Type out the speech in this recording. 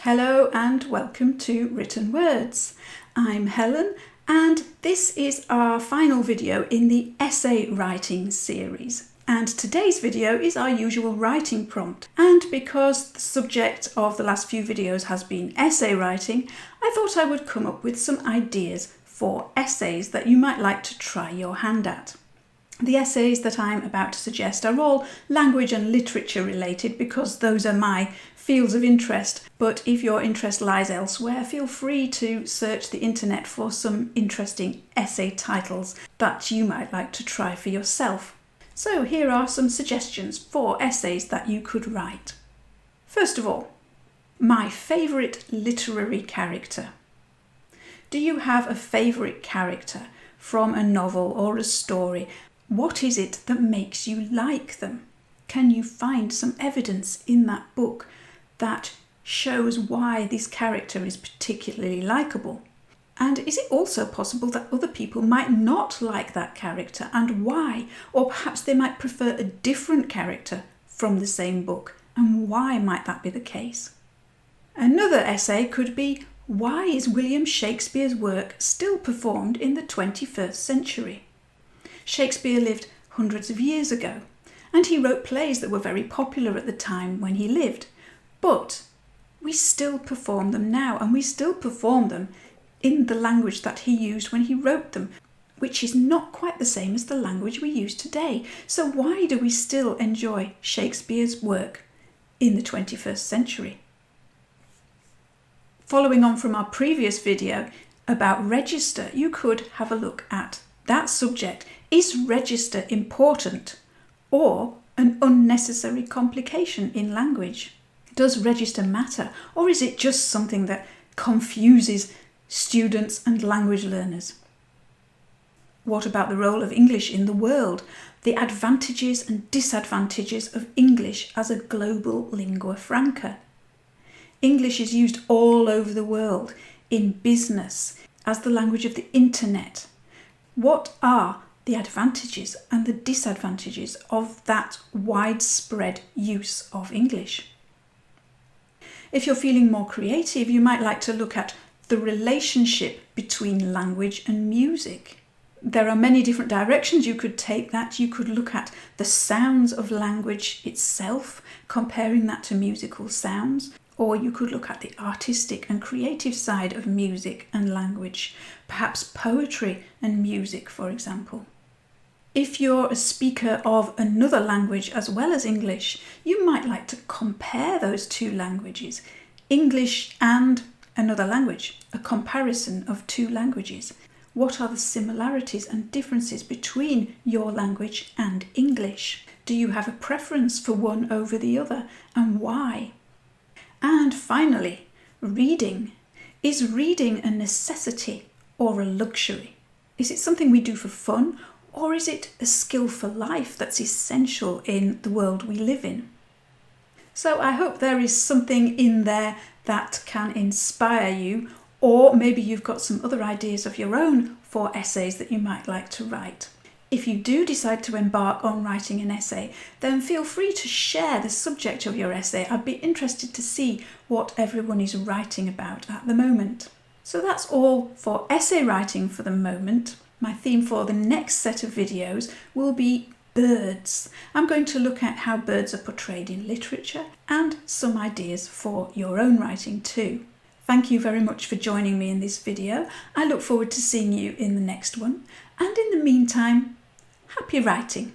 Hello and welcome to Written Words. I'm Helen and this is our final video in the essay writing series. And today's video is our usual writing prompt. And because the subject of the last few videos has been essay writing, I thought I would come up with some ideas for essays that you might like to try your hand at. The essays that I'm about to suggest are all language and literature related because those are my fields of interest, but if your interest lies elsewhere, feel free to search the internet for some interesting essay titles that you might like to try for yourself. So here are some suggestions for essays that you could write. First of all, my favourite literary character. Do you have a favourite character from a novel or a story? What is it that makes you like them? Can you find some evidence in that book that shows why this character is particularly likeable? And is it also possible that other people might not like that character and why? Or perhaps they might prefer a different character from the same book, and why might that be the case? Another essay could be, why is William Shakespeare's work still performed in the 21st century? Shakespeare lived hundreds of years ago, and he wrote plays that were very popular at the time when he lived. But we still perform them now, and we still perform them in the language that he used when he wrote them, which is not quite the same as the language we use today. So why do we still enjoy Shakespeare's work in the 21st century? Following on from our previous video about register, you could have a look at that subject. Is register important or an unnecessary complication in language? Does register matter, or is it just something that confuses students and language learners? What about the role of English in the world? The advantages and disadvantages of English as a global lingua franca. English is used all over the world, in business, as the language of the internet. What are the advantages and the disadvantages of that widespread use of English? If you're feeling more creative, you might like to look at the relationship between language and music. There are many different directions you could take that. You could look at the sounds of language itself, comparing that to musical sounds. Or you could look at the artistic and creative side of music and language, perhaps poetry and music, for example. If you're a speaker of another language as well as English, you might like to compare those two languages, English and another language, a comparison of two languages. What are the similarities and differences between your language and English? Do you have a preference for one over the other, and why? And finally, reading. Is reading a necessity or a luxury? Is it something we do for fun, or is it a skill for life that's essential in the world we live in? So I hope there is something in there that can inspire you, or maybe you've got some other ideas of your own for essays that you might like to write. If you do decide to embark on writing an essay, then feel free to share the subject of your essay. I'd be interested to see what everyone is writing about at the moment. So that's all for essay writing for the moment. My theme for the next set of videos will be birds. I'm going to look at how birds are portrayed in literature and some ideas for your own writing too. Thank you very much for joining me in this video. I look forward to seeing you in the next one. And in the meantime, happy writing.